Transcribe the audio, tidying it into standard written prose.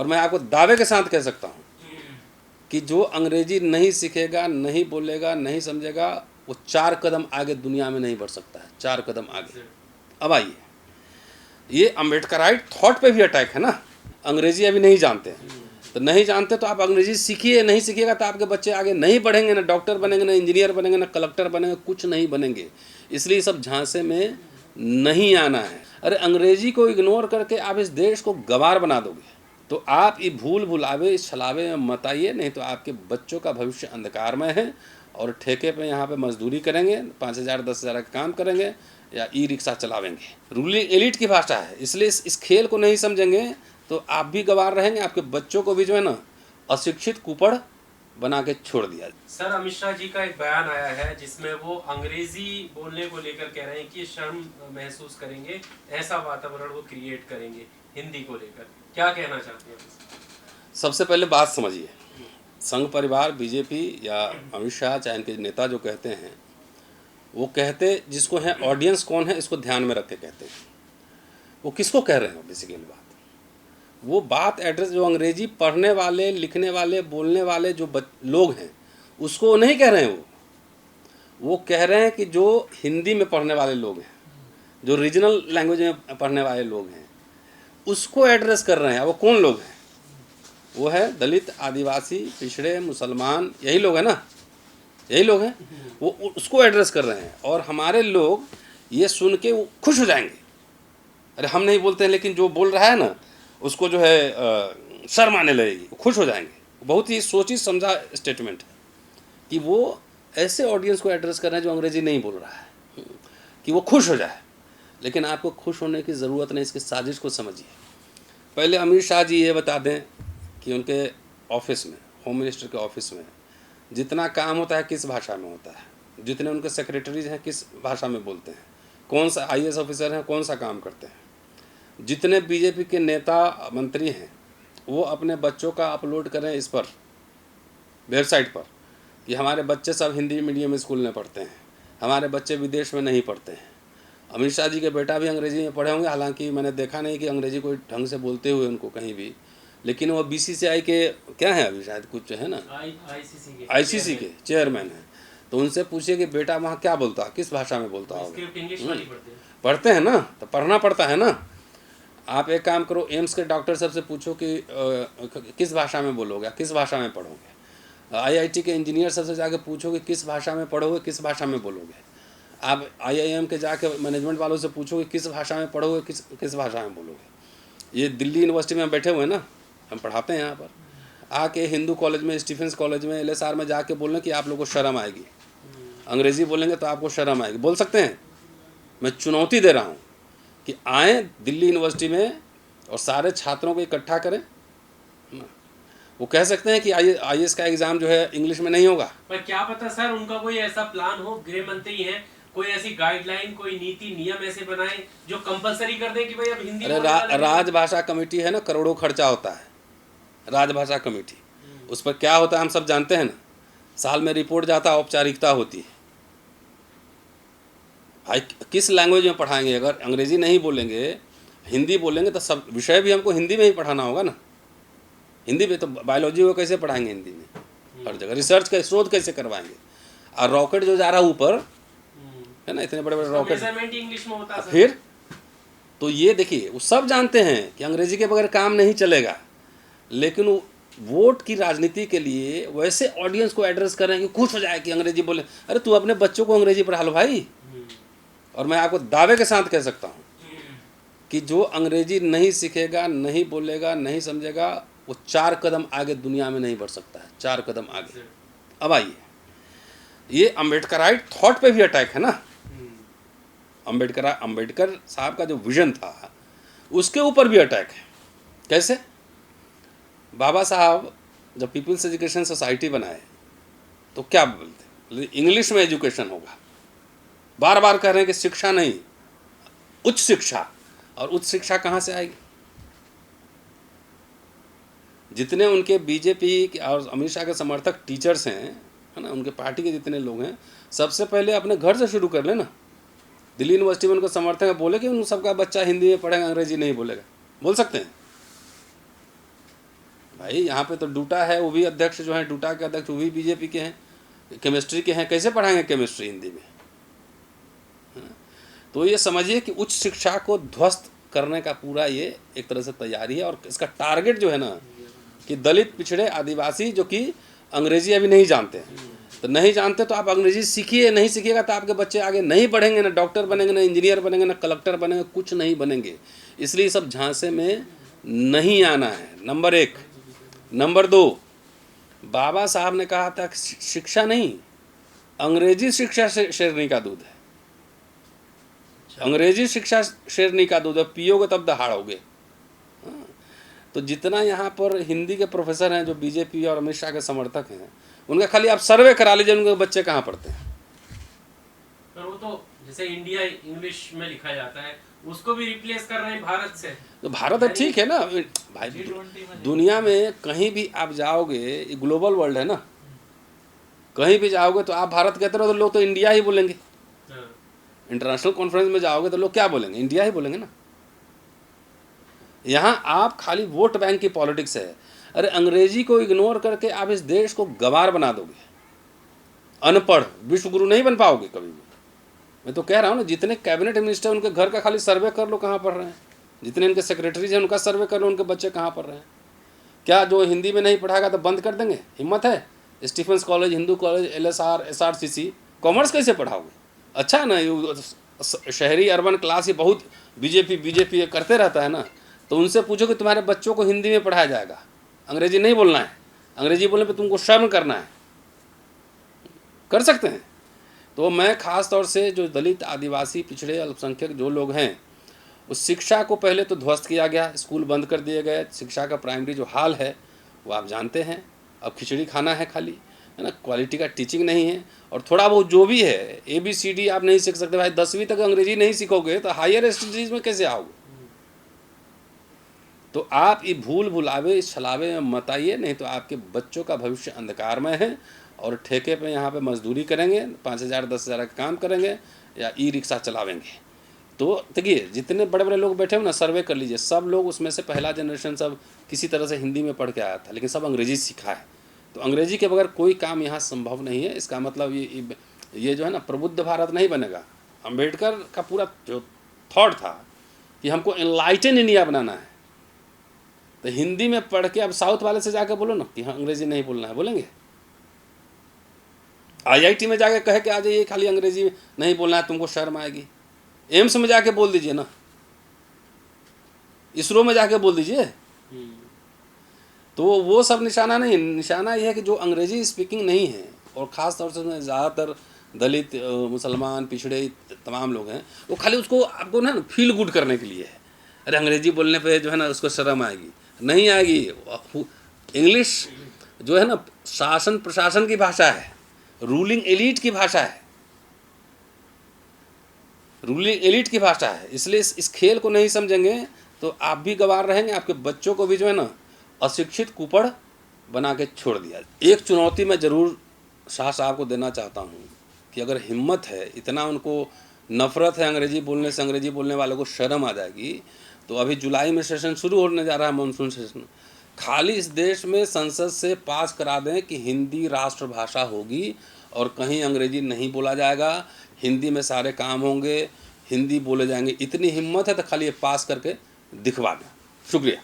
और मैं आपको दावे के साथ कह सकता हूँ कि जो अंग्रेजी नहीं सीखेगा, नहीं बोलेगा, नहीं समझेगा, वो 4 कदम आगे दुनिया में नहीं बढ़ सकता है। 4 कदम आगे। अब आइए, ये अम्बेडकराइट थॉट पे भी अटैक है ना। अंग्रेजी अभी नहीं जानते हैं, तो नहीं जानते तो आप अंग्रेजी सीखिए। नहीं सीखिएगा तो आपके बच्चे आगे नहीं बढ़ेंगे, ना डॉक्टर बनेंगे, ना इंजीनियर बनेंगे, ना कलेक्टर बनेंगे, कुछ नहीं बनेंगे। इसलिए सब झांसे में नहीं आना है। अरे अंग्रेजी को इग्नोर करके आप इस देश को गंवार बना दोगे तो आप ये भूल भुलावे, इस छलावे में मत आइए, नहीं तो आपके बच्चों का भविष्य अंधकारमय है। और ठेके पे यहाँ पे मजदूरी करेंगे, 5,000 10,000 का काम करेंगे या ई रिक्शा चलावेंगे। रूलिंग एलिट की भाषा है, इसलिए इस खेल को नहीं समझेंगे तो आप भी गंवार रहेंगे, आपके बच्चों को भी जो है ना अशिक्षित कुपड़ बना के छोड़ दिया। सर, अमित शाह जी का एक बयान आया है जिसमें वो अंग्रेजी बोलने को लेकर कह रहे हैं कि शर्म महसूस करेंगे, ऐसा वातावरण वो क्रिएट करेंगे हिंदी को लेकर। क्या कहना चाहते हैं? सबसे पहले बात समझिए, संघ परिवार, बीजेपी या अमित शाह चाहे इनके नेता जो कहते हैं, वो कहते जिसको है ऑडियंस कौन है इसको ध्यान में रख के कहते हैं। वो किसको कह रहे हैं बेसिकली बात, वो बात एड्रेस जो अंग्रेजी पढ़ने वाले, लिखने वाले, बोलने वाले जो लोग हैं उसको नहीं कह रहे हैं। वो कह रहे हैं कि जो हिंदी में पढ़ने वाले लोग हैं, जो रीजनल लैंग्वेज में पढ़ने वाले लोग हैं, उसको एड्रेस कर रहे हैं। वो कौन लोग हैं? वो है दलित, आदिवासी, पिछड़े, मुसलमान, यही लोग हैं ना, यही लोग हैं। वो उसको एड्रेस कर रहे हैं और हमारे लोग ये सुन के वो खुश हो जाएंगे। अरे हम नहीं बोलते हैं लेकिन जो बोल रहा है ना उसको जो है शर्म आने लगेगी, खुश हो जाएंगे। बहुत ही सोची समझा स्टेटमेंट है कि वो ऐसे ऑडियंस को एड्रेस कर रहे हैं जो अंग्रेजी नहीं बोल रहा है कि वो खुश हो जाए। लेकिन आपको खुश होने की ज़रूरत नहीं, इसकी साजिश को समझिए। पहले अमित शाह जी ये बता दें कि उनके ऑफिस में, होम मिनिस्टर के ऑफिस में जितना काम होता है किस भाषा में होता है, जितने उनके सेक्रेटरीज हैं किस भाषा में बोलते हैं, कौन सा IAS ऑफिसर हैं कौन सा काम करते हैं, जितने बीजेपी के नेता मंत्री हैं वो अपने बच्चों का अपलोड करें इस पर वेबसाइट पर कि हमारे बच्चे सब हिंदी मीडियम स्कूल में पढ़ते हैं, हमारे बच्चे विदेश में नहीं पढ़ते हैं। अमित शाह जी के बेटा भी अंग्रेजी में पढ़े होंगे, हालांकि मैंने देखा नहीं कि अंग्रेजी कोई ढंग से बोलते हुए उनको कहीं भी, लेकिन वो BCCI के क्या हैं अभी शायद कुछ है ना, ICC के चेयरमैन हैं। तो उनसे पूछिए कि बेटा वहाँ क्या बोलता, किस भाषा में बोलता होगा। पढ़ते हैं ना, तो पढ़ना पड़ता है ना। आप एक काम करो, एम्स के डॉक्टर साहब से पूछो कि किस भाषा में बोलोगे, किस भाषा में पढ़ोगे। IIT के इंजीनियर सबसे जाके पूछो कि किस भाषा में पढ़ोगे, किस भाषा में बोलोगे। आप IIM के जाके मैनेजमेंट वालों से पूछोगे किस भाषा में पढ़ोगे, किस भाषा में बोलोगे। ये दिल्ली यूनिवर्सिटी में बैठे हुए हैं ना, हम पढ़ाते हैं यहाँ पर। आके हिंदू कॉलेज में, स्टीफेंस कॉलेज में, LSR में जाके बोलना कि आप लोगों को शर्म आएगी, अंग्रेज़ी बोलेंगे तो आपको शर्म आएगी। बोल सकते हैं? मैं चुनौती दे रहा हूँ कि आए दिल्ली यूनिवर्सिटी में और सारे छात्रों को इकट्ठा करें। वो कह सकते हैं कि IAS का एग्ज़ाम जो है इंग्लिश में नहीं होगा। पर क्या पता सर उनका कोई ऐसा प्लान हो, गृह मंत्री हैं, कोई ऐसी गाइडलाइन, कोई नीति नियम ऐसे बनाए जो कंपलसरी कर दे कि भाई अब हिंदी। अरे राजभाषा कमेटी है ना, करोड़ों खर्चा होता है राजभाषा कमेटी। उस पर क्या होता है हम सब जानते हैं ना, साल में रिपोर्ट जाता है, औपचारिकता होती है। भाई किस लैंग्वेज में पढ़ाएंगे? अगर अंग्रेज़ी नहीं बोलेंगे, हिंदी बोलेंगे तो सब विषय भी हमको हिंदी में ही पढ़ाना होगा ना। हिंदी में तो बायोलॉजी को कैसे पढ़ाएंगे हिंदी में? हर जगह रिसर्च का शोध कैसे करवाएंगे? और रॉकेट जो जा रहा है ऊपर है ना, इतने बड़े बड़े रॉकेट इंग्लिश में होता है फिर। तो ये देखिए, वो सब जानते हैं कि अंग्रेजी के बगैर काम नहीं चलेगा, लेकिन वो वोट की राजनीति के लिए वैसे ऑडियंस को एड्रेस कर रहे हैं कि खुश हो जाए कि अंग्रेजी बोले। अरे तू अपने बच्चों को अंग्रेजी पढ़ा लो भाई। और मैं आपको दावे के साथ कह सकता हूँ कि जो अंग्रेजी नहीं सीखेगा, नहीं बोलेगा, नहीं समझेगा, वो 4 कदम आगे दुनिया में नहीं बढ़ सकता है। 4 कदम आगे। अब आइए, ये अम्बेडकराइट थॉट पे भी अटैक है ना। अम्बेडकर साहब का जो विजन था उसके ऊपर भी अटैक है। कैसे? बाबा साहब जब पीपल्स एजुकेशन सोसाइटी बनाए तो क्या बोलते, इंग्लिश में एजुकेशन होगा। बार बार कह रहे हैं कि शिक्षा नहीं, उच्च शिक्षा। और उच्च शिक्षा कहाँ से आएगी? जितने उनके बीजेपी और अमित शाह के समर्थक टीचर्स हैं, है ना, उनके पार्टी के जितने लोग हैं, सबसे पहले अपने घर से शुरू कर लेना। दिल्ली यूनिवर्सिटी में उनको समर्थक है, बोले कि उन सबका बच्चा हिंदी में पढ़ेगा, अंग्रेजी नहीं बोलेगा। बोल सकते हैं? भाई यहाँ पे तो डूटा है, वो भी अध्यक्ष जो है, डूटा के अध्यक्ष वो भी बीजेपी के हैं, केमिस्ट्री के हैं, कैसे पढ़ाएंगे केमिस्ट्री हिंदी में? तो ये समझिए कि उच्च शिक्षा को ध्वस्त करने का पूरा ये एक तरह से तैयारी है। और इसका टारगेट जो है ना कि दलित, पिछड़े, आदिवासी जो कि अंग्रेजी अभी नहीं जानते हैं, तो नहीं जानते तो आप अंग्रेजी सीखिए, नहीं सीखिएगा तो आपके बच्चे आगे नहीं बढ़ेंगे, ना डॉक्टर बनेंगे, ना इंजीनियर बनेंगे, ना कलेक्टर बनेंगे, कुछ नहीं बनेंगे। इसलिए सब झांसे में नहीं आना है, नंबर 1। नंबर 2, बाबा साहब ने कहा था शिक्षा नहीं, अंग्रेजी शिक्षा शेरनी का दूध है। अंग्रेजी शिक्षा शेरनी का दूध है, पियोगे तब दहाड़ोगे। तो जितना यहाँ पर हिंदी के प्रोफेसर हैं जो बीजेपी और अमित शाह के समर्थक हैं, उनका खाली आप सर्वे करा लीजिए उनके बच्चे कहाँ पढ़ते हैं। पर वो तो जैसे इंडिया इंग्लिश में लिखा जाता है उसको भी रिप्लेस कर रहे हैं भारत से। तो भारत है ठीक है ना भाई, दुनिया में कहीं भी आप जाओगे, ये ग्लोबल वर्ल्ड है ना, कहीं भी जाओगे तो आप भारत कहते रहो तो लोग तो इंडिया ही बोलेंगे। इंटरनेशनल कॉन्फ्रेंस में जाओगे तो लोग क्या बोलेंगे? इंडिया ही बोलेंगे ना। यहाँ आप खाली वोट बैंक की पॉलिटिक्स है। अरे अंग्रेजी को इग्नोर करके आप इस देश को गंवार बना दोगे, अनपढ़ विश्व गुरु नहीं बन पाओगे कभी भी। मैं तो कह रहा हूँ ना, जितने कैबिनेट मिनिस्टर उनके घर का खाली सर्वे कर लो कहाँ पढ़ रहे हैं, जितने इनके सेक्रेटरीज हैं उनका सर्वे कर लो उनके बच्चे कहाँ पढ़ रहे हैं। क्या जो हिंदी में नहीं पढ़ाएगा तो बंद कर देंगे? हिम्मत है? Stephen's College, Hindu College, LSR, SRCC, commerce कैसे पढ़ाओगे? अच्छा ना, शहरी अर्बन क्लास ये बहुत बीजेपी करते रहता है ना, तो उनसे पूछो कि तुम्हारे बच्चों को हिंदी में पढ़ाया जाएगा, अंग्रेजी नहीं बोलना है, अंग्रेजी बोलने पे तुमको शर्म करना है, कर सकते हैं। तो मैं ख़ास तौर से जो दलित, आदिवासी, पिछड़े, अल्पसंख्यक जो लोग हैं, उस शिक्षा को पहले तो ध्वस्त किया गया, स्कूल बंद कर दिए गए, शिक्षा का प्राइमरी जो हाल है वो आप जानते हैं। अब खिचड़ी खाना है खाली, है ना, क्वालिटी का टीचिंग नहीं है। और थोड़ा बहुत जो भी है ABCD आप नहीं सीख सकते भाई, 10वीं तक अंग्रेजी नहीं सीखोगे तो हायर स्टडीज़ में कैसे आओगे? तो आप ये भूल भुलावे, इस छलावे में मत आइए, नहीं तो आपके बच्चों का भविष्य अंधकार में है। और ठेके पे यहाँ पे मजदूरी करेंगे, 5,000 10,000 का काम करेंगे या ई-रिक्शा चलावेंगे। तो देखिए जितने बड़े बड़े लोग बैठे हो ना, सर्वे कर लीजिए, सब लोग उसमें से पहला जनरेशन सब किसी तरह से हिंदी में पढ़ के आया था, लेकिन सब अंग्रेजी सीखा है। तो अंग्रेजी के बगैर कोई काम यहाँ संभव नहीं है। इसका मतलब ये जो है ना, प्रबुद्ध भारत नहीं बनेगा। अम्बेडकर का पूरा जो थॉट था कि हमको एनलाइटन इंडिया बनाना है, तो हिंदी में पढ़ के अब साउथ वाले से जाकर बोलो ना कि हाँ अंग्रेजी नहीं बोलना है, बोलेंगे? IIT में जाके कहे कि आ जाइए खाली अंग्रेजी नहीं बोलना है, तुमको शर्म आएगी। एम्स में जाके बोल दीजिए ना, इसरो में जाके बोल दीजिए। तो वो सब निशाना नहीं, निशाना ये है कि जो अंग्रेजी स्पीकिंग नहीं है, और ख़ास तौर से ज़्यादातर दलित, मुसलमान, पिछड़े तमाम लोग हैं, वो खाली उसको आपको ना फील गुड करने के लिए है। अरे अंग्रेजी बोलने पे जो है ना उसको शर्म आएगी, नहीं आएगी। इंग्लिश जो है ना शासन प्रशासन की भाषा है, रूलिंग एलीट की भाषा है, रूलिंग एलीट की भाषा है। इसलिए इस खेल को नहीं समझेंगे तो आप भी गंवार रहेंगे, आपके बच्चों को भी जो है ना अशिक्षित कुपड़ बना के छोड़ दिया। एक चुनौती मैं ज़रूर शाह साहब को देना चाहता हूँ कि अगर हिम्मत है, इतना उनको नफ़रत है अंग्रेजी बोलने से, अंग्रेजी बोलने वालों को शर्म आ जाएगी, तो अभी जुलाई में सेशन शुरू होने जा रहा है, मानसून सेशन। खाली इस देश में संसद से पास करा दें कि हिंदी राष्ट्रभाषा होगी और कहीं अंग्रेजी नहीं बोला जाएगा, हिंदी में सारे काम होंगे, हिंदी बोले जाएंगे। इतनी हिम्मत है तो खाली ये पास करके दिखवा दें। शुक्रिया।